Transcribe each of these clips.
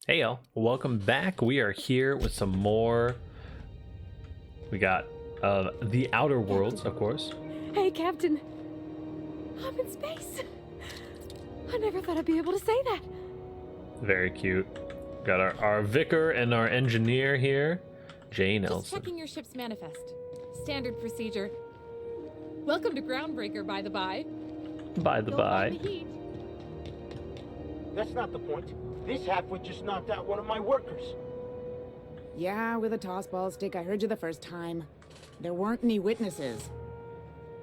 Hey y'all, welcome back. We are here with some more. We got the Outer Worlds, of course. Hey, Captain. I'm in space. I never thought I'd be able to say that. Very cute. Got our vicar and our engineer here, Jay Nelson. Just checking your ship's manifest. Standard procedure. Welcome to Groundbreaker, by the by. By the by. Don't mind the heat. That's not the point. This halfwit just knocked out one of my workers. Yeah, with a tossball stick. I heard you the first time. There weren't any witnesses.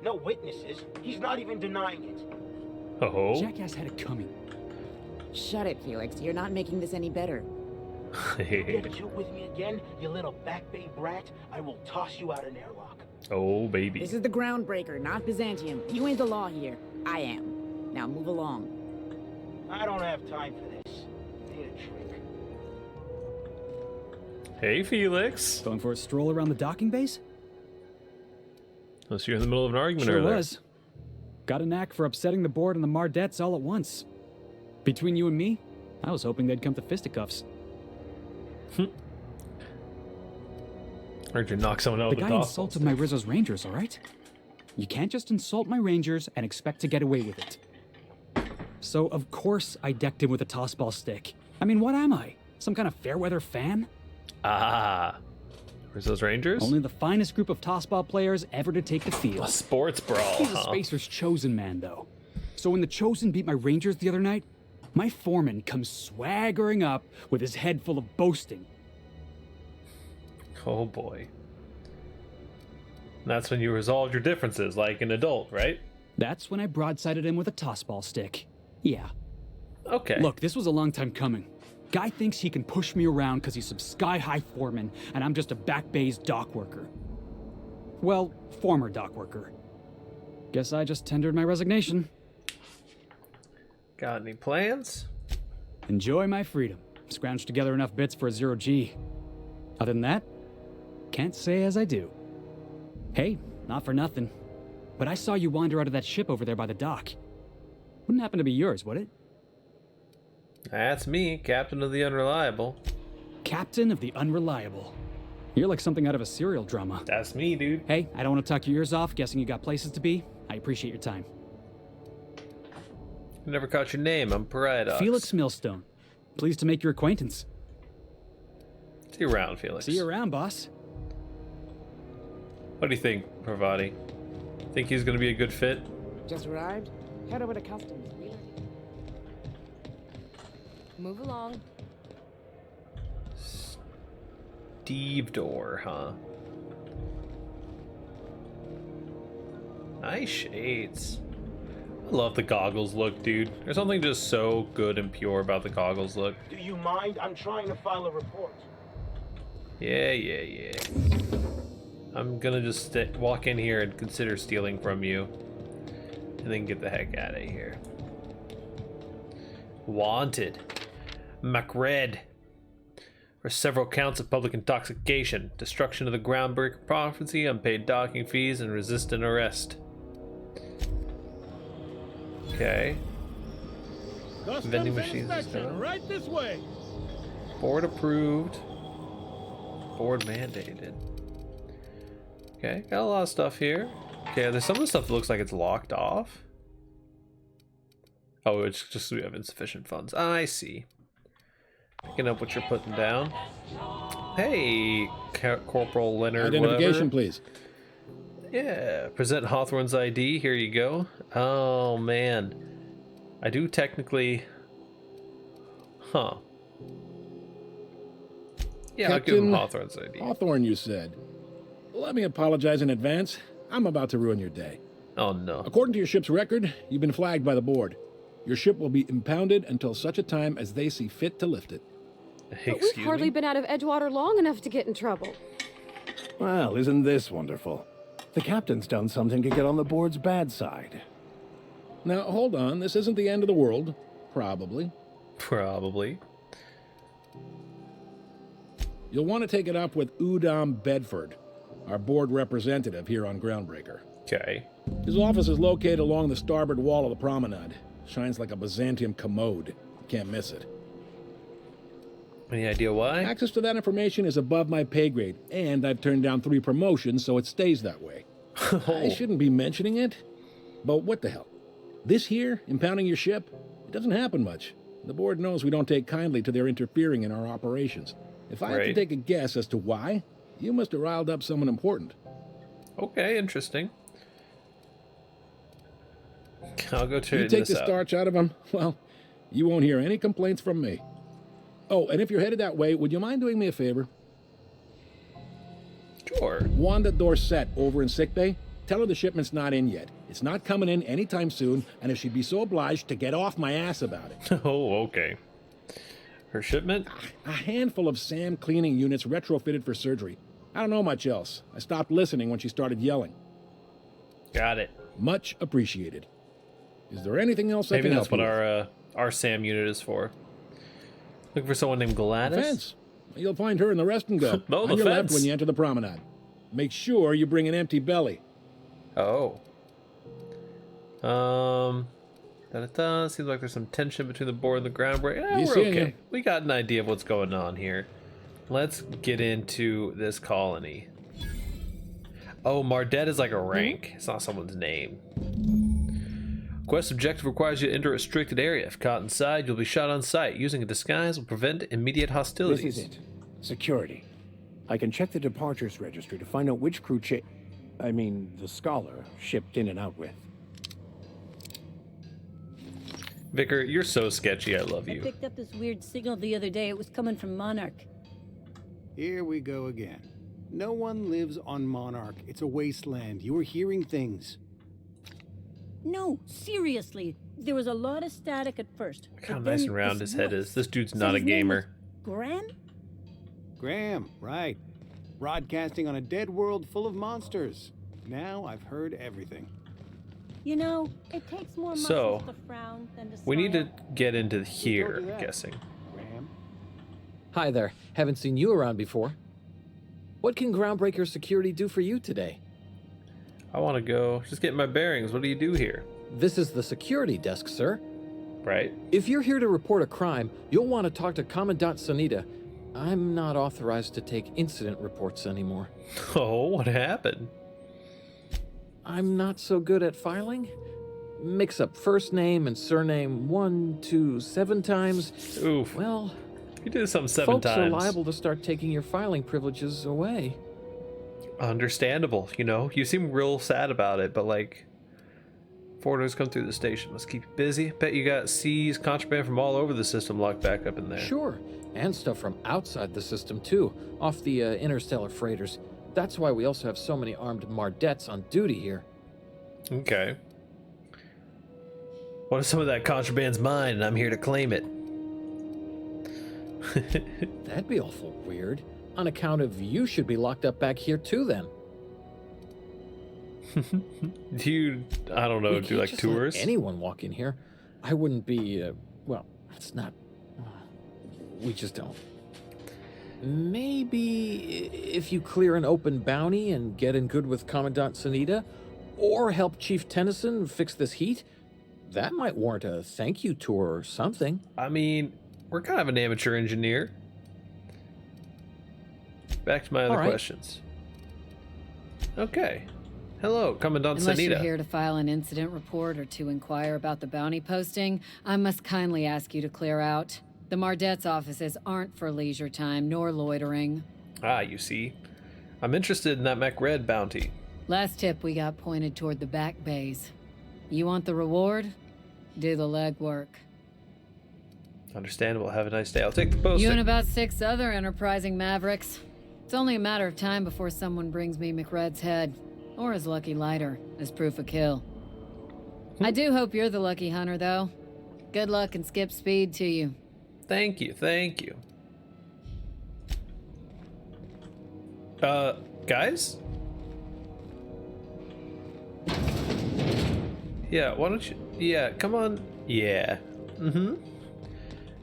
No witnesses. He's not even denying it. Oh. Jackass had it coming. Shut it, Felix. You're not making this any better. Get you with me again, you little back bay brat. I will toss you out an airlock. Oh, baby. This is the Groundbreaker, not Byzantium. You ain't the law here. I am. Now move along. I don't have time for this. Need a trick. Hey, Felix. Going for a stroll around the docking base? Unless you're in the middle of an argument Sure over there. was. Got a knack for upsetting the board and the Mardettes all at once. Between you and me, I was hoping they'd come to fisticuffs. Heard you knock someone out The with a guy toss. insulted my Rizzo's Rangers, all right? You can't just insult my Rangers and expect to get away with it. So, of course, I decked him with a tossball stick. I mean, what am I? Some kind of fair-weather fan? Ah. Where's those Rangers? Only the finest group of tossball players ever to take the A field. sports brawl, He's a huh? Spacer's chosen man, though. So when the chosen beat my Rangers the other night, my foreman comes swaggering up with his head full of boasting. Oh, boy. That's when you resolved your differences, like an adult, right? That's when I broadsided him with a tossball stick. Yeah. Okay. Look, this was a long time coming. Guy thinks he can push me around because he's some sky-high foreman, and I'm just a back bay's dock worker. Well, former dock worker. Guess I just tendered my resignation. Got any plans? Enjoy my freedom. Scrounged together enough bits for a 0G. Other than that, can't say as I do. Hey, not for nothing, but I saw you wander out of that ship over there by the dock. Wouldn't happen to be yours, would it? That's me, Captain of the Unreliable. Captain of the Unreliable. You're like something out of a serial drama. That's me, dude. Hey, I don't want to talk your ears off, guessing you got places to be. I appreciate your time. Never caught your name. I'm Pariahdox. Felix Millstone. Pleased to make your acquaintance. See you around, Felix. See you around, boss. What do you think, Pravati? Think he's gonna be a good fit? Just arrived? Head over to customs. Move along. Steve Door, huh? Nice shades. I love the goggles look, dude. There's something just so good and pure about the goggles look. Do you mind? I'm trying to file a report. Yeah. I'm gonna just walk in here and consider stealing from you. And then get the heck out of here. Wanted. MacRed. For several counts of public intoxication, destruction of the Groundbreaker property, unpaid docking fees, and resistant arrest. Okay. Vending machines is done. Right this way. Board approved. Board mandated. Okay, got a lot of stuff here. Okay, there's some of the stuff that looks like it's locked off. Oh, it's just we have insufficient funds. I see. Picking up what you're putting down. Hey, Corporal Leonard. Identification, whatever. please. Yeah, present Hawthorne's ID. Here you go. Oh man, I do technically. Huh. Yeah, I'll give him Captain Hawthorne's ID. Hawthorne, you said. Let me apologize in advance. I'm about to ruin your day. Oh no. According to your ship's record, you've been flagged by the board. Your ship will be impounded until such a time as they see fit to lift it. But Excuse we've hardly me? been out of Edgewater long enough to get in trouble. Well, isn't this wonderful? The captain's done something to get on the board's bad side. Now, hold on. This isn't the end of the world. Probably. Probably. You'll want to take it up with Udom Bedford, our board representative here on Groundbreaker. Okay. His office is located along the starboard wall of the promenade. Shines like a Byzantium commode. Can't miss it. Any idea why? Access to that information is above my pay grade, and I've turned down 3 promotions, so it stays that way. I shouldn't be mentioning it, but what the hell? This here, impounding your ship, it doesn't happen much. The board knows we don't take kindly to their interfering in our operations. If I had to take a guess as to why, you must have riled up someone important. Okay, interesting. I'll go check You take the starch out of them, well, you won't hear any complaints from me. Oh, and if you're headed that way, would you mind doing me a favor? Sure. Wanda Dorset over in sickbay, tell her the shipment's not in yet. It's not coming in anytime soon, and if she'd be so obliged to get off my ass about it. Oh, okay. Her shipment? A handful of SAM cleaning units retrofitted for surgery. I don't know much else. I stopped listening when she started yelling. Got it. Much appreciated. Is there anything else I Maybe can that's help what you with? our SAM unit is for. Looking for someone named Gladys? Fence. You'll find her in the rest and go. No, the on your left fence. when you enter the promenade. Make sure you bring an empty belly. Oh. Da-da-da. Seems like there's some tension between the board and the ground break. Be We're seeing okay. ya. We got an idea of what's going on here. Let's get into this colony. Oh, Mardet is like a rank. It's not someone's name. Quest objective requires you to enter a restricted area. If caught inside, you'll be shot on sight. Using a disguise will prevent immediate hostilities. This is it. Security. I can check the departures registry to find out which crew the Scholar shipped in and out with. Vicar, you're so sketchy. I love I you. picked up this weird signal the other day. It was coming from Monarch. Here we go again. No one lives on Monarch. It's a wasteland. You were hearing things. No, seriously. There was a lot of static at first. Look how but nice then and round this his head voice. is. This dude's So not a his name gamer. was Graham? Graham, right. Broadcasting on a dead world full of monsters. Now I've heard everything. You know, it takes more So, muscles to frown than to We need to smile. get into you here, I'm that? guessing. Graham? Hi there. Haven't seen you around before. What can Groundbreaker Security do for you today? I want to go. Just get my bearings. What do you do here? This is the security desk, sir. Right? If you're here to report a crime, you'll want to talk to Commandant Sanita. I'm not authorized to take incident reports anymore. Oh, what happened? I'm not so good at filing. Mix up first name and surname 1, 2, 7 times. Oof. Well, You did something 7 folks times. are liable to start taking your filing privileges away. Understandable, you know? You seem real sad about it, but like... Foreigners come through the station. Must keep you busy. Bet you got C's contraband from all over the system locked back up in there. Sure, and stuff from outside the system too, off the interstellar freighters. That's why we also have so many armed Mardets on duty here. Okay. What if some of that contraband's mine and I'm here to claim it? That'd be awful weird. On account of you should be locked up back here too then. Do you, I don't know, We do can't like just let tours? anyone walk in here. I wouldn't be, well, it's not, we just don't. Maybe if you clear an open bounty and get in good with Commandant Sanita, or help Chief Tennyson fix this heat, that might warrant a thank you tour or something. I mean, we're kind of an amateur engineer. Back to my other All right. questions. Okay. Hello, Commandant Unless Sanita. you're here to file an incident report or to inquire about the bounty posting, I must kindly ask you to clear out. The Mardet's offices aren't for leisure time nor loitering. Ah, you see. I'm interested in that MacRed bounty. Last tip we got pointed toward the back bays. You want the reward? Do the legwork. Understandable. Have a nice day. I'll take the posting. You and about 6 other enterprising mavericks. It's only a matter of time before someone brings me MacRed's head, or his lucky lighter, as proof of kill. I do hope you're the lucky hunter, though. Good luck and skip speed to you. Thank you, thank you. Guys? Yeah, why don't you... Yeah, come on. Yeah. Mm-hmm.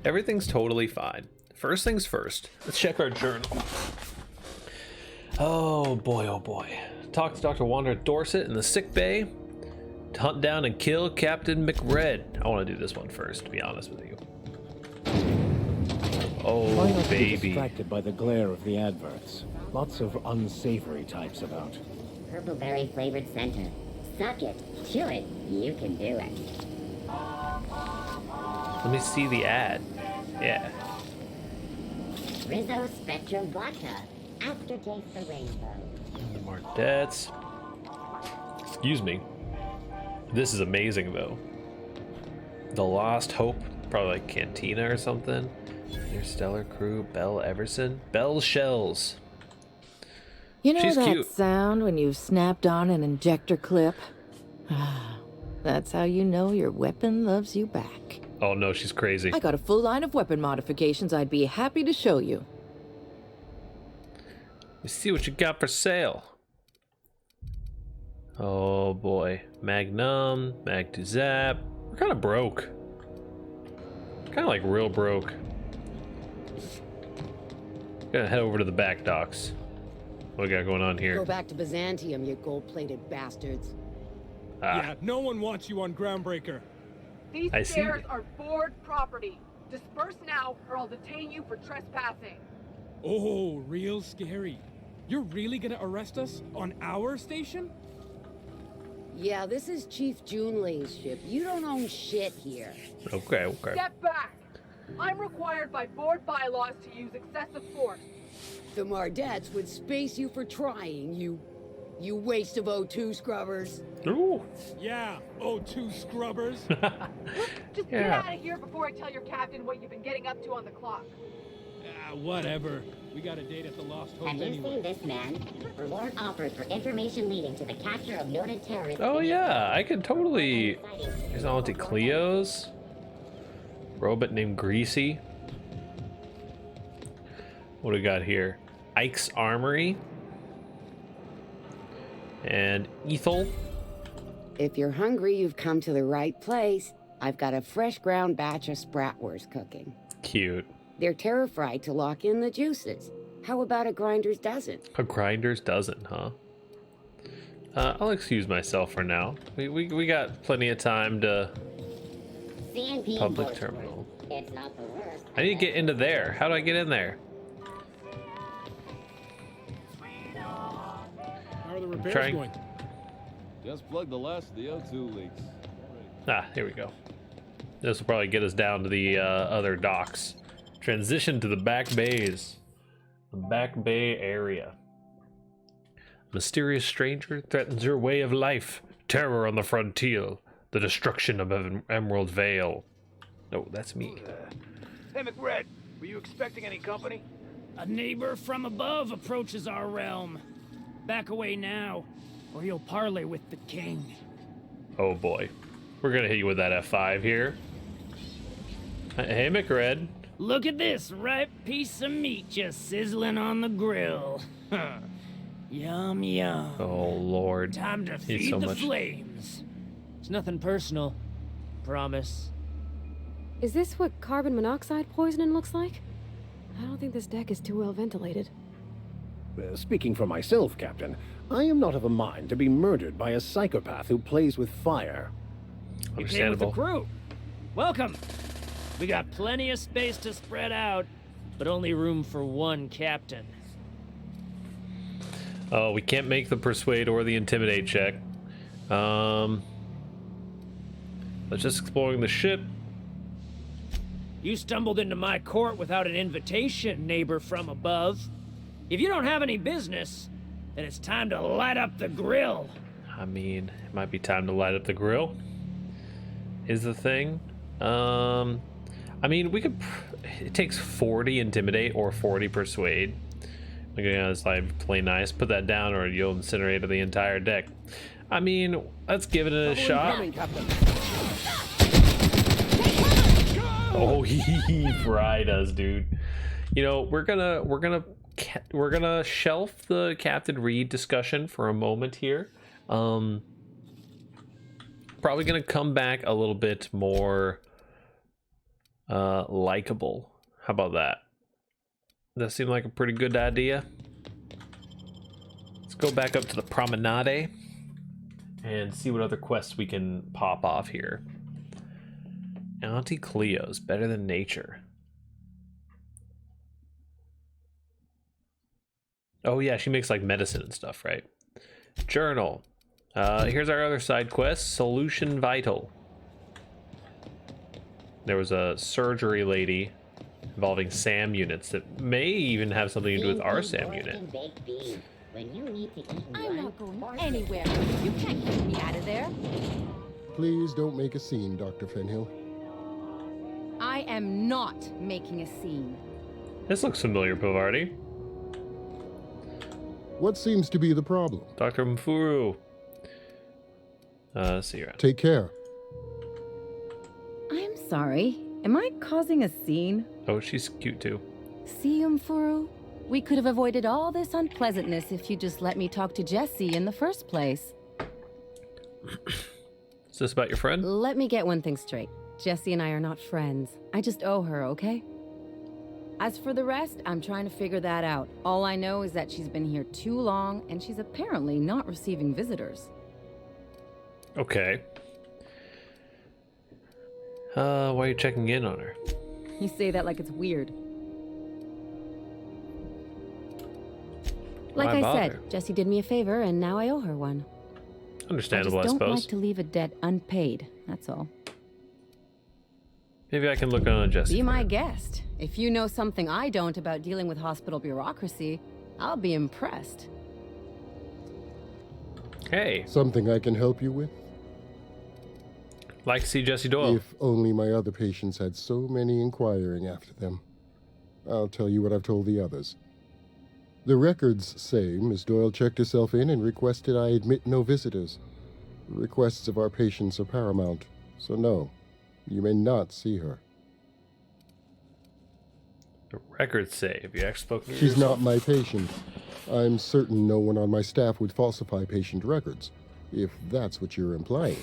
Everything's totally fine. First things first. Let's check our journal. Oh boy, oh boy. Talk to Dr. Wanda Dorset in the sick bay. To hunt down and kill Captain MacRed. I want to do this one first, to be honest with you. Oh. Final baby. Distracted by the glare of the adverts. Lots of unsavory types about. Purple-berry flavored center. Suck it. Chew it. You can do it. Let me see the ad. Yeah. Rizzo Spectrum Vodka. Aftertaste the rainbow. Mardettes. Excuse me. This is amazing though. The Lost Hope, probably like Cantina or something. Interstellar Crew, Belle Everson. Belle Shells. You know She's that cute. sound when you've snapped on an injector clip? That's how you know your weapon loves you back. Oh no, she's crazy. I got a full line of weapon modifications I'd be happy to show you. Let's see what you got for sale. Oh boy. Magnum, Mag to Zap. We're kind of broke. Kind of like real broke. Gonna head over to the back docks. What we got going on here? Go back to Byzantium, you gold-plated bastards. Yeah, no one wants you on Groundbreaker. These I see. stairs are board property. Disperse now, or I'll detain you for trespassing. Oh, real scary. You're really gonna arrest us on our station? Yeah, this is Chief Junlei's ship. You don't own shit here. Okay, okay. Step back. I'm required by board bylaws to use excessive force. The Mardettes would space you for trying, you waste of O2 scrubbers. Ooh. Yeah, O2 scrubbers. Just get out of here before I tell your captain what you've been getting up to on the clock. Whatever. We got a date at the Lost Hope Have you anyway. seen this man? Reward offered for information leading to the capture of noted terrorists. Oh yeah, I could totally. There's Auntie Cleo's. Robot named Greasy. What do we got here? Ike's Armory. And Ethel. If you're hungry, you've come to the right place. I've got a fresh ground batch of spratwurst cooking. Cute. They're terror-fried to lock in the juices. How about a grinder's dozen? A grinder's dozen, huh? I'll excuse myself for now. We got plenty of time to. CNP Public votes terminal. for it. It's not the worst. I need to get into there. How do I get in there? How are the repairs Trying- going? Just plug the last of the O2 leaks. Ah, here we go. This will probably get us down to the other docks. Transition to the back bays. The back bay area. Mysterious stranger threatens your way of life. Terror on the frontier. The destruction of Emerald Vale. No, that's me. Hey, McRed, were you expecting any company? A neighbor from above approaches our realm. Back away now, or you'll parley with the king. Oh boy. We're gonna hit you with that F5 here. Hey, McRed. Look at this ripe piece of meat just sizzling on the grill. Yum, yum. Oh lord. Time to He's feed so the much. flames. It's nothing personal. Promise. Is this what carbon monoxide poisoning looks like? I don't think this deck is too well ventilated. Speaking for myself, Captain, I am not of a mind to be murdered by a psychopath who plays with fire. You came with the crew. Welcome. We got plenty of space to spread out, but only room for one captain. Oh, we can't make the persuade or the intimidate check. Let's just exploring the ship. You stumbled into my court without an invitation, neighbor from above. If you don't have any business, then it's time to light up the grill. I mean, it might be time to light up the grill. Is the thing. I mean, we could. It takes 40 intimidate or 40 persuade. I'm gonna play nice. Put that down, or you'll incinerate the entire deck. I mean, let's give it a shot. Oh, he fried us, dude. You know, we're gonna shelf the Captain Reed discussion for a moment here. Probably gonna come back a little bit more likable. How about that? That seemed like a pretty good idea. Let's go back up to the promenade and see what other quests we can pop off here. Auntie Cleo's better than nature. Oh yeah, she makes like medicine and stuff, right? Journal. Here's our other side quest, Solution Vital. There was a surgery lady involving SAM units that may even have something to do with our SAM unit. I'm not going anywhere. You can't keep me out of there. Please don't make a scene, Dr. Fenhill. I am not making a scene. This looks familiar, Pavardi. What seems to be the problem? Dr. Mfuru. See you around. Take care. I'm sorry. Am I causing a scene? Oh, she's cute too. See, Mfuru? We could have avoided all this unpleasantness if you just let me talk to Jessie in the first place. Is this about your friend? Let me get one thing straight. Jessie and I are not friends. I just owe her, okay? As for the rest, I'm trying to figure that out. All I know is that she's been here too long, and she's apparently not receiving visitors. Okay. Why are you checking in on her? You say that like it's weird. Like I said, Jessie did me a favor, and now I owe her one. Understandable, I just suppose. don't like to leave a debt unpaid, that's all. Maybe I can look on Jessie. Be my guest. If you know something I don't about dealing with hospital bureaucracy, I'll be impressed. Hey. Something I can help you with? Like to see Jessie Doyle. If only my other patients had so many inquiring after them. I'll tell you what I've told the others. The records say Miss Doyle checked herself in and requested I admit no visitors. The requests of our patients are paramount, so no, you may not see her. The records say, have you actually spoken to She's yourself? not my patient. I'm certain no one on my staff would falsify patient records, if that's what you're implying.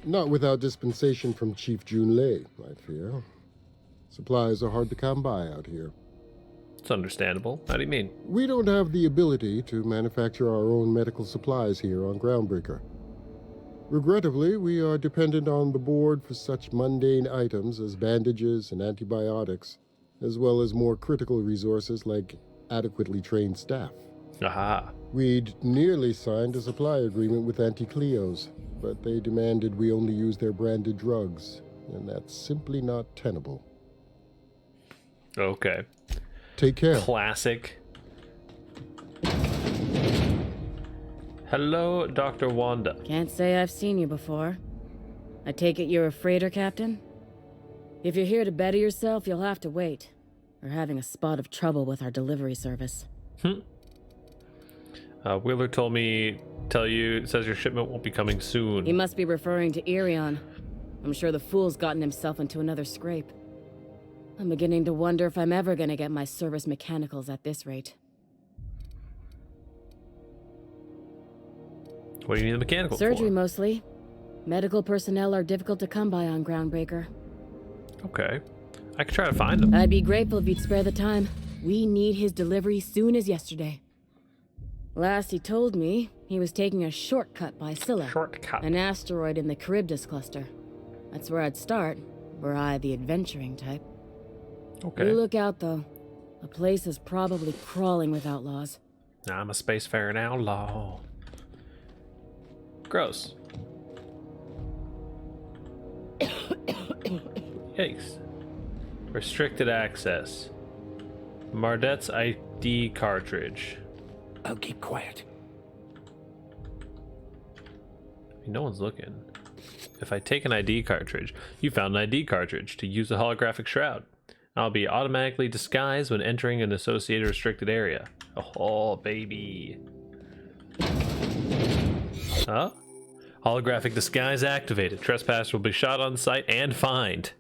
Not without dispensation from Chief Junlei, I fear. Supplies are hard to come by out here. It's understandable. How do you mean? We don't have the ability to manufacture our own medical supplies here on Groundbreaker. Regrettably, we are dependent on the board for such mundane items as bandages and antibiotics, as well as more critical resources like adequately trained staff. Aha. We'd nearly signed a supply agreement with Anti-Cleos, but they demanded we only use their branded drugs, and that's simply not tenable. Okay. Take care. Classic. Hello, Dr. Wanda. Can't say I've seen you before. I take it you're a freighter captain? If you're here to better yourself, you'll have to wait. We're having a spot of trouble with our delivery service. Wheeler told me, it says your shipment won't be coming soon. He must be referring to Irion. I'm sure the fool's gotten himself into another scrape. I'm beginning to wonder if I'm ever gonna get my service mechanicals at this rate. What do you need the mechanical Surgery for? mostly. Medical personnel are difficult to come by on Groundbreaker. Okay. I could try to find them. I'd be grateful if you'd spare the time. We need his delivery soon as yesterday. Last he told me, he was taking a shortcut by Scylla. Shortcut. An asteroid in the Charybdis cluster. That's where I'd start, were I the adventuring type. Okay. You look out, though. The place is probably crawling with outlaws. I'm a spacefaring outlaw. Gross. Yikes. Restricted access. Mardet's ID cartridge. I'll keep quiet. No one's looking. If I take an ID cartridge, you found an ID cartridge to use a holographic shroud. I'll be automatically disguised when entering an associated restricted area. Oh, baby. Huh? Holographic disguise activated. Trespassers will be shot on sight and fined.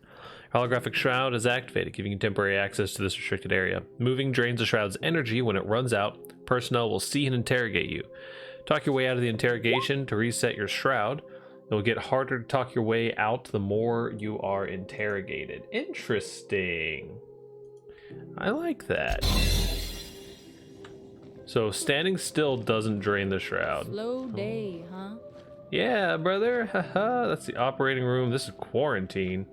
Holographic shroud is activated, giving you temporary access to this restricted area. Moving drains the shroud's energy. When it runs out, personnel will see and interrogate you. Talk your way out of the interrogation to reset your shroud. It will get harder to talk your way out the more you are interrogated. Interesting. I like that. So standing still doesn't drain the shroud. Slow day, huh? Yeah, brother. Haha. That's the operating room. This is quarantine.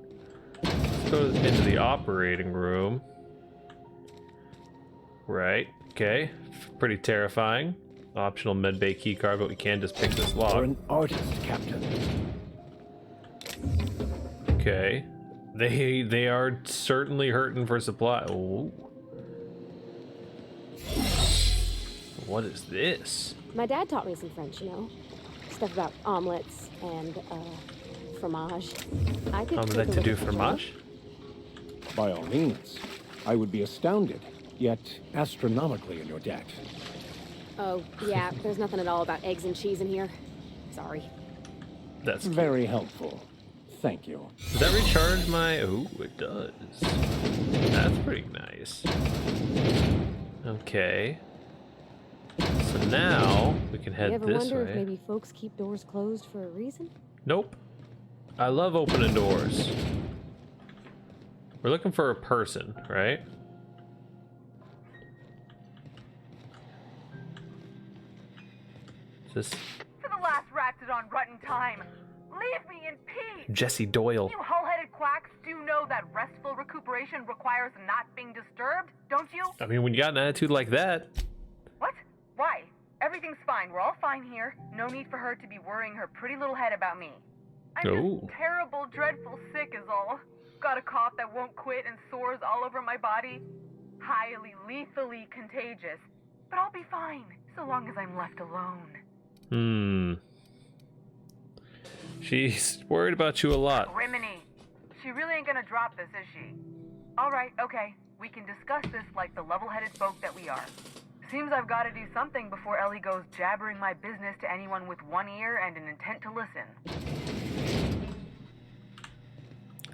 Let's go into the operating room. Right. Okay. Pretty terrifying. Optional medbay keycard, but we can just pick this lock. You're an artist, Captain. Okay. They are certainly hurting for supply. Ooh. What is this? My dad taught me some French, you know. Stuff about omelets and, fromage. I could Omelette to do fromage? By all means. I would be astounded, yet astronomically in your debt. Oh, yeah, there's nothing at all about eggs and cheese in here. Sorry. That's very helpful. Thank you. Does that recharge my... Oh, it does. That's pretty nice. Okay. So now we can head You ever this wonder way. if maybe folks keep doors closed for a reason? Nope. I love opening doors. We're looking for a person, right? Is this For the last Ratsadon rotten time, leave me in peace! Jesse Doyle? You hull-headed quacks do know that restful recuperation requires not being disturbed, don't you? I mean, when you got an attitude like that, What? Why? Everything's fine. We're all fine here. No need for her to be worrying her pretty little head about me. I'm Oh. just terrible, dreadful sick is all. Got a cough that won't quit and sores all over my body. Highly, lethally contagious. But I'll be fine, so long as I'm left alone. she's worried about you a lot. Rimini. She really ain't gonna drop this, is she? Alright, okay. We can discuss this like the level-headed folk that we are. Seems I've got to do something before Ellie goes jabbering my business to anyone with one ear and an intent to listen.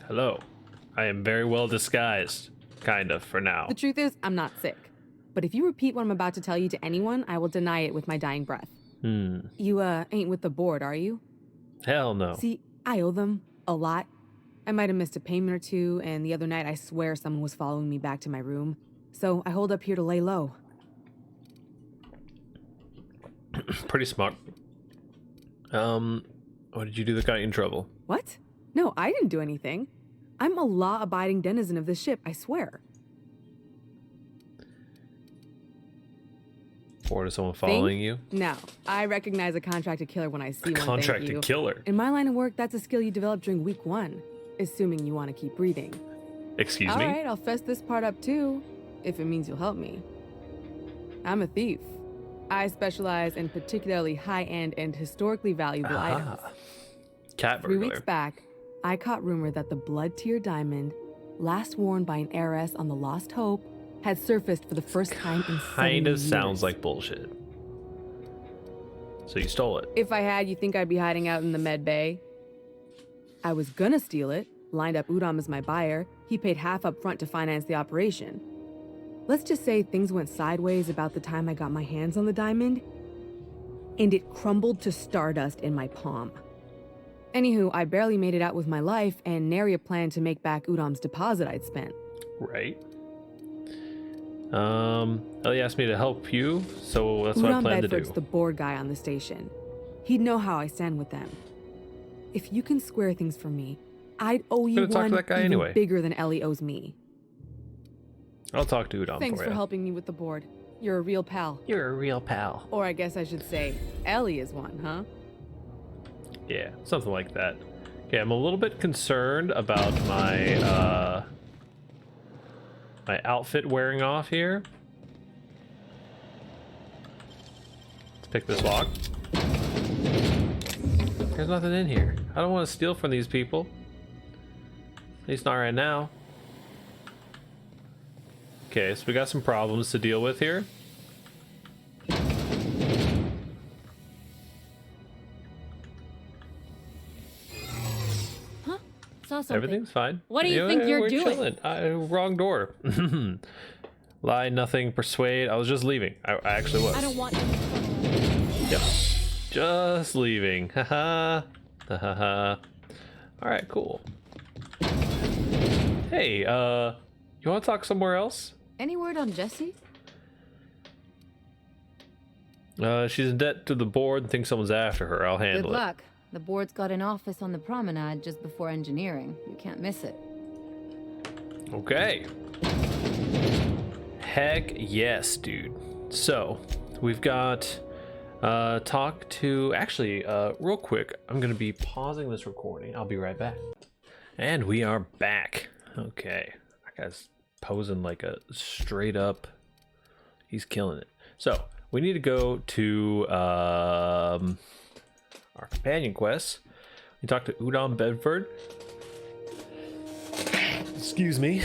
Hello. I am very well disguised. Kind of, for now. The truth is, I'm not sick. But if you repeat what I'm about to tell you to anyone, I will deny it with my dying breath. You, ain't with the board, are you? Hell no. See, I owe them a lot. I might have missed a payment or two, and the other night I swear someone was following me back to my room. So I hold up here to lay low. Pretty smart. What did you do that got you in trouble? What? No, I didn't do anything. I'm a law-abiding denizen of this ship, I swear. Or is someone following Think? you? No, I recognize a contracted killer when I see one. Thank Contracted you. killer? In my line of work, that's a skill you develop during week 1, assuming you want to keep breathing. Excuse All me? right, I'll fess this part up too, if it means you'll help me. I'm a thief. I specialize in particularly high-end and historically valuable items. Cat 3 burglar. weeks back, I caught rumor that the blood tier diamond, last worn by an heiress on the Lost Hope, had surfaced for the first time in 7 Kind of years. sounds like bullshit. So you stole it. If I had, you think I'd be hiding out in the med bay? I was gonna steal it, lined up Udom as my buyer. He paid half up front to finance the operation. Let's just say things went sideways about the time I got my hands on the diamond, and it crumbled to stardust in my palm. Anywho, I barely made it out with my life, and nary a plan to make back Udom's deposit I'd spent. Right. Ellie asked me to help you, so that's what I Udom plan to Bedford's do. the board guy on the station. He'd know how I stand with them. If you can square things for me, I'd owe you Gonna talk to one that guy even anyway. bigger than Ellie owes me. I'll talk to Udom Thanks for for you. helping me with the board. You're a real pal. You're a real pal. Or I guess I should say, Ellie is one, huh? Yeah, something like that. Okay, I'm a little bit concerned about my my outfit wearing off here. Let's pick this lock. There's nothing in here. I don't want to steal from these people. At least not right now. Okay, so we got some problems to deal with here. Saw something. Everything's fine. What do you think you're we're doing? Chilling. Wrong door. Lie, nothing, persuade. I was just leaving. I actually was. I don't want any trouble. Yep. Just leaving. Haha. Haha. Alright, cool. Hey, you want to talk somewhere else? Any word on Jessie? She's in debt to the board and thinks someone's after her. I'll handle Good it. luck. The board's got an office on the promenade just before engineering. You can't miss it. Okay. Heck yes, dude. So, we've got talk to... Actually, real quick, I'm going to be pausing this recording. I'll be right back. And we are back. Okay. That guy's posing like a straight up... He's killing it. So, we need to go to our companion quest. We talked to Udon Bedford. Excuse me.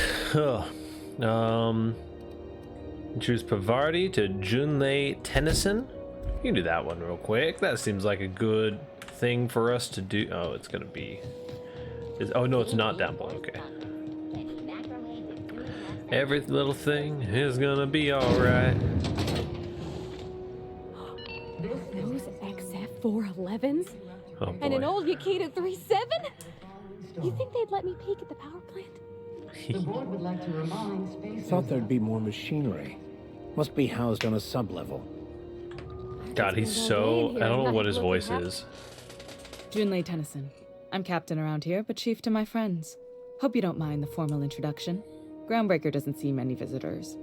Choose Pavardi to Junlei Tennyson. You can do that one real quick. That seems like a good thing for us to do. Oh, it's gonna be. Oh no, it's not down below. Okay. Every little thing is gonna be all right. Those XF411s? Oh boy. And an old Yakita 37? You think they'd let me peek at the power plant? The board would like to remind space. Thought there'd be more machinery. Must be housed on a sub-level. God, he's so... I don't know what his voice is. Junlei Tennyson. I'm captain around here, but chief to my friends. Hope you don't mind the formal introduction. Groundbreaker doesn't see many visitors.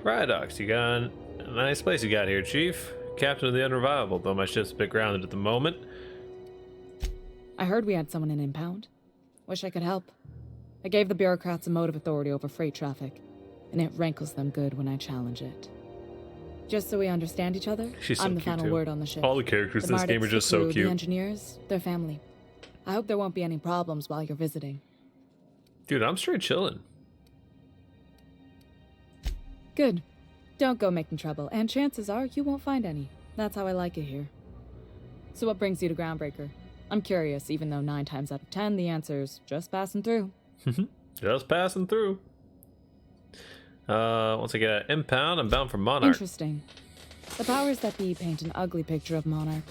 Pariahdox, you got a nice place you got here, Chief. Captain of the Unrevival, though my ship's a bit grounded at the moment. I heard we had someone in impound. Wish I could help. I gave the bureaucrats a motive authority over freight traffic, and it rankles them good when I challenge it. Just so we understand each other, She's so I'm the cute, final too. word on the ship. All the characters in this game are just so crew, cute. The engineers, their family. I hope there won't be any problems while you're visiting. Dude, I'm straight chilling. Good. Don't go making trouble, and chances are you won't find any. That's how I like it here. So what brings you to Groundbreaker? I'm curious, even though 9 times out of 10 the answer's just passing through. Just passing through. Once I get an impound, I'm bound for Monarch. Interesting. The powers that be paint an ugly picture of Monarch.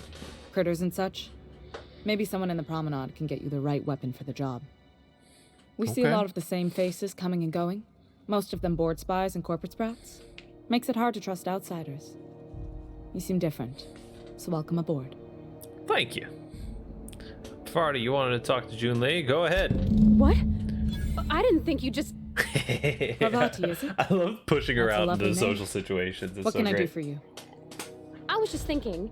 Critters and such. Maybe someone in the promenade can get you the right weapon for the job. We see a lot of the same faces coming and going. Most of them board spies and corporate sprats. Makes it hard to trust outsiders. You seem different, so welcome aboard. Thank you. Farty, you wanted to talk to Junlei? Go ahead. What? I didn't think you just... Parvati, is it? I love pushing her That's a out lovely into name. social situations. It's What so can I do great. for you? I was just thinking,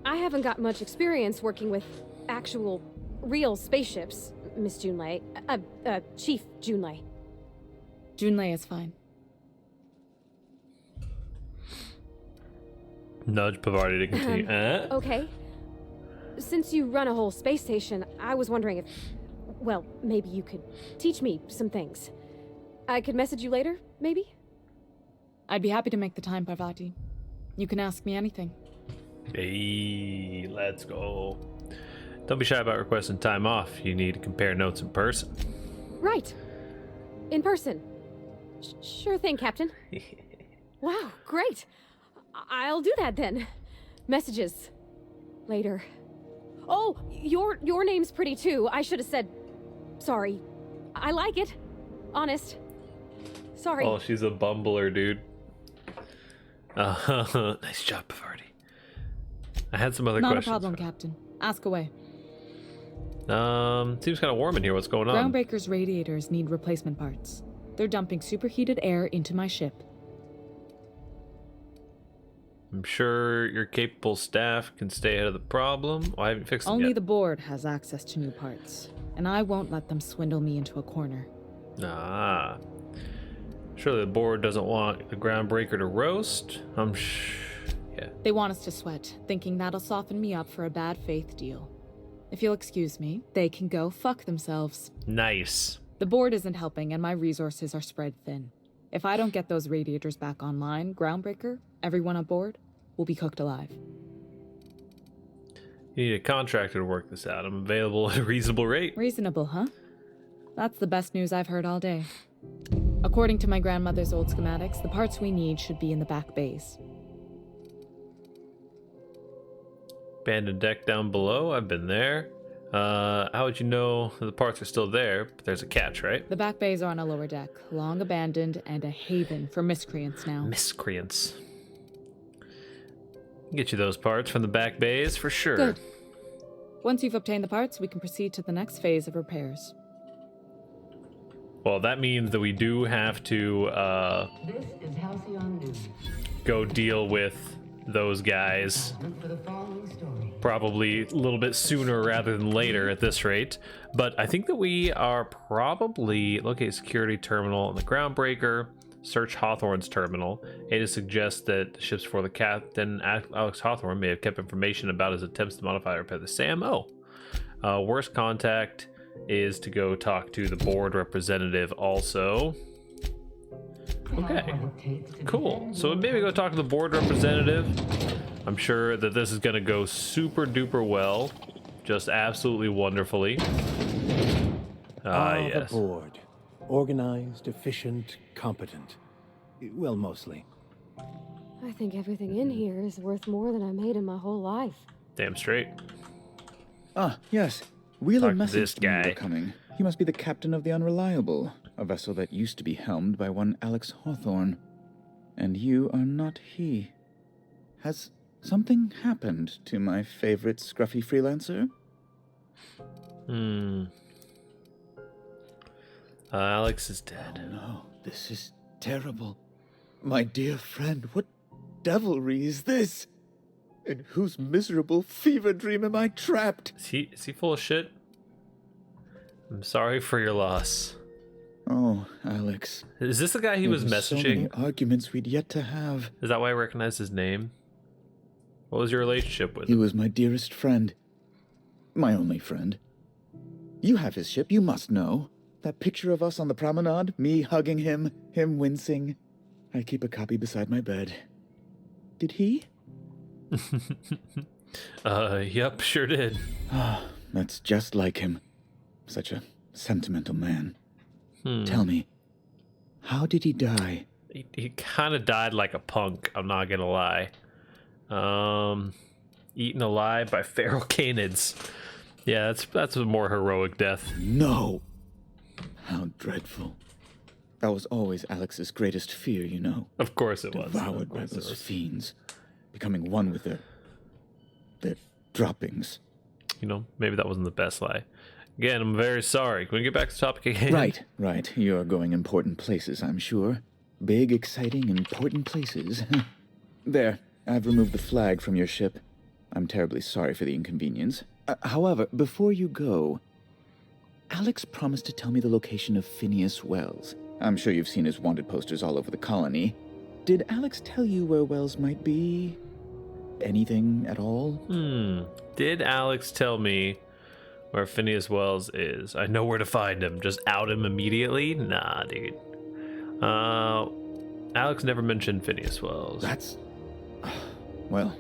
I haven't got much experience working with actual, real spaceships, Miss Junlei. Chief Junlei. Junlei is fine. Nudge Pavardi to continue. Okay. Since you run a whole space station, I was wondering if, well, maybe you could teach me some things. I could message you later, maybe? I'd be happy to make the time, Parvati. You can ask me anything. Hey, let's go. Don't be shy about requesting time off. You need to compare notes in person. Right. In person. Sure thing, Captain. Wow, great. I'll do that then. Messages. Later. Oh, your name's pretty too. I should have said sorry. I like it. Honest. Sorry. Oh, she's a bumbler, dude. Nice job, Pavardi. I had some other Not questions. a problem, Captain. Ask away. Seems kind of warm in here. What's going on? Groundbreaker's radiators need replacement parts. They're dumping superheated air into my ship. I'm sure your capable staff can stay ahead of the problem. Well, I haven't fixed them Only yet. the board has access to new parts, and I won't let them swindle me into a corner. Ah. Surely the board doesn't want the Groundbreaker to roast. Yeah. They want us to sweat, thinking that'll soften me up for a bad faith deal. If you'll excuse me, they can go fuck themselves. Nice. The board isn't helping, and my resources are spread thin. If I don't get those radiators back online, Groundbreaker, everyone aboard, will be cooked alive. You need a contractor to work this out. I'm available at a reasonable rate. Reasonable, huh? That's the best news I've heard all day. According to my grandmother's old schematics, the parts we need should be in the back bays. Abandoned deck down below. I've been there. How would you know the parts are still there? But there's a catch, right? The back bays are on a lower deck, long abandoned and a haven for miscreants now. Miscreants. Get you those parts from the back bays for sure. Good. Once you've obtained the parts, we can proceed to the next phase of repairs. Well, that means that we do have to go deal with those guys probably a little bit sooner rather than later at this rate. But I think that we are probably locate security terminal on the groundbreaker, search Hawthorne's terminal. Ada suggests that the ships for the captain, Alex Hawthorne, may have kept information about his attempts to modify or repair the SAM. Worst contact is to go talk to the board representative also. Okay, cool. So maybe go talk to the board representative. I'm sure that this is going to go super duper well. Just absolutely wonderfully. Yes. The board. Organized, efficient, competent. Well, mostly. I think everything in here is worth more than I made in my whole life. Damn straight. Ah, yes. Wheeler Talk to this messaged me you guy. were coming. He must be the captain of the Unreliable, a vessel that used to be helmed by one Alex Hawthorne. And you are not he. Has something happened to my favorite scruffy freelancer? Alex is dead. Oh no, this is terrible. My dear friend, what devilry is this? In whose miserable fever dream am I trapped? Is he full of shit? I'm sorry for your loss. Oh, Alex. Is this the guy he was So messaging? many arguments we'd yet to have. Is that why I recognize his name? What was your relationship with He him? was my dearest friend. My only friend. You have his ship, you must know. That picture of us on the promenade, me hugging him, him wincing. I keep a copy beside my bed. Did he? Yep, sure did. Ah, that's just like him. Such a sentimental man. Tell me, how did he die? He kind of died like a punk, I'm not gonna lie. Eaten alive by feral canids. Yeah, that's a more heroic death. No! How dreadful. That was always Alex's greatest fear, you know. Of course it was. Devoured by those fiends. Becoming one with their droppings. You know, maybe that wasn't the best lie. Again, I'm very sorry. Can we get back to the topic again? Right. You're going important places, I'm sure. Big, exciting, important places. There, I've removed the flag from your ship. I'm terribly sorry for the inconvenience. However, before you go, Alex promised to tell me the location of Phineas Wells. I'm sure you've seen his wanted posters all over the colony. Did Alex tell you where Wells might be? Anything at all? Did Alex tell me where Phineas Wells is? I know where to find him. Just out him immediately? Nah, dude. Alex never mentioned Phineas Wells. Well,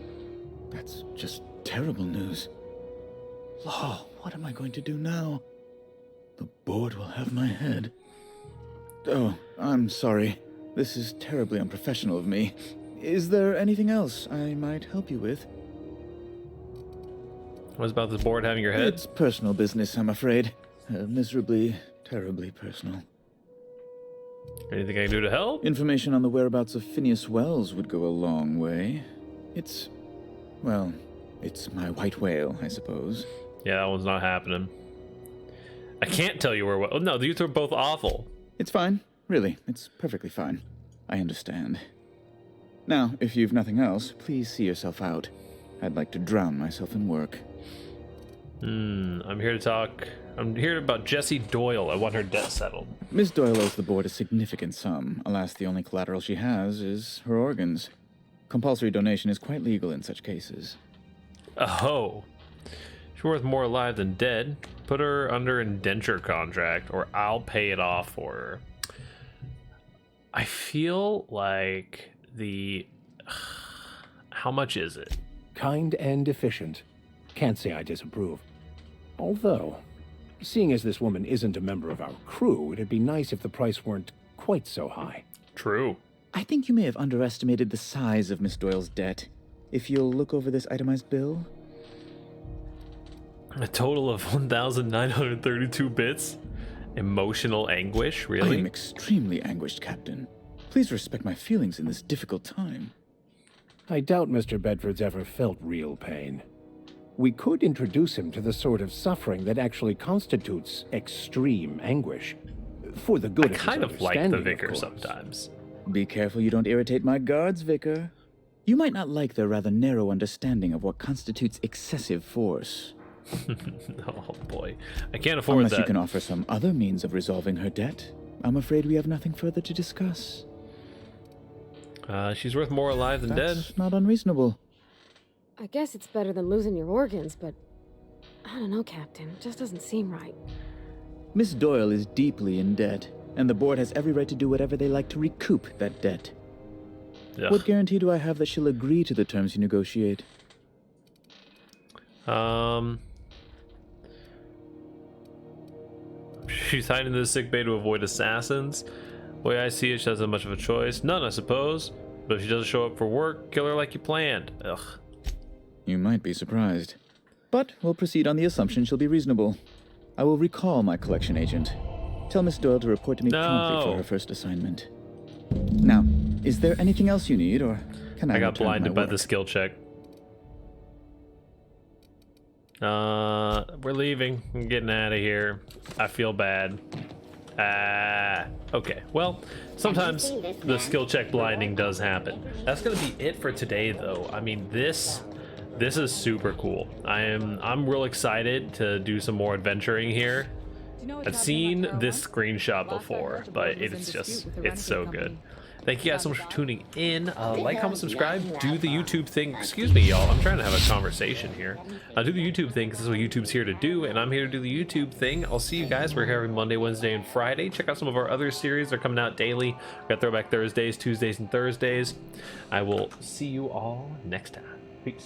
that's just terrible news. Law, what am I going to do now? The board will have my head. Oh, I'm sorry. This is terribly unprofessional of me. Is there anything else I might help you with? What's about this board having your head? It's personal business, I'm afraid. Miserably, terribly personal. Anything I can do to help? Information on the whereabouts of Phineas Wells would go a long way. It's my white whale, I suppose. Yeah, that one's not happening. I can't tell you where... Oh, no, these are both awful. It's fine. Really, it's perfectly fine. I understand. Now, if you've nothing else, please see yourself out. I'd like to drown myself in work. I'm here to talk... I'm here about Jessie Doyle. I want her debt settled. Miss Doyle owes the board a significant sum. Alas, the only collateral she has is her organs. Compulsory donation is quite legal in such cases. Oh. She's worth more alive than dead. Put her under indenture contract, or I'll pay it off for her. I feel like the... How much is it? Kind and efficient. Can't say I disapprove. Although, seeing as this woman isn't a member of our crew, it'd be nice if the price weren't quite so high. True. I think you may have underestimated the size of Miss Doyle's debt. If you'll look over this itemized bill... A total of 1,932 bits? Emotional anguish, really? I am extremely anguished, Captain. Please respect my feelings in this difficult time. I doubt Mr. Bedford's ever felt real pain. We could introduce him to the sort of suffering that actually constitutes extreme anguish. For the good I of his kind of like the understanding, vicar course. sometimes. Be careful you don't irritate my guards, Vicar. You might not like their rather narrow understanding of what constitutes excessive force. Oh boy, I can't afford Unless that. you can offer some other means of resolving her debt, I'm afraid we have nothing further to discuss. She's worth more alive than dead. That's not unreasonable. I guess it's better than losing your organs, but I don't know, Captain. It just doesn't seem right. Miss Doyle is deeply in debt, and the board has every right to do whatever they like to recoup that debt. Ugh. What guarantee do I have that she'll agree to the terms you negotiate? She's hiding in the sick bay to avoid assassins. The way I see it, she doesn't have much of a choice. None, I suppose. But if she doesn't show up for work, kill her like you planned. Ugh. You might be surprised. But we'll proceed on the assumption she'll be reasonable. I will recall my collection agent. Tell Miss Doyle to report to me promptly for her first assignment. Now, is there anything else you need, or can I got return to my blinded by work? the skill check. We're leaving. I'm getting out of here. I feel bad. Okay. Well, sometimes the skill check blinding does happen. That's gonna be it for today, though. I mean, this is super cool. I'm real excited to do some more adventuring here. I've seen this screenshot before, but it's so good. Thank you guys so much for tuning in. Like, comment, subscribe, do the YouTube thing. Excuse me, y'all. I'm trying to have a conversation here. Do the YouTube thing, because this is what YouTube's here to do, and I'm here to do the YouTube thing. I'll see you guys. We're here every Monday, Wednesday, and Friday. Check out some of our other series. They're coming out daily. We got Throwback Thursdays, Tuesdays, and Thursdays. I will see you all next time. Peace.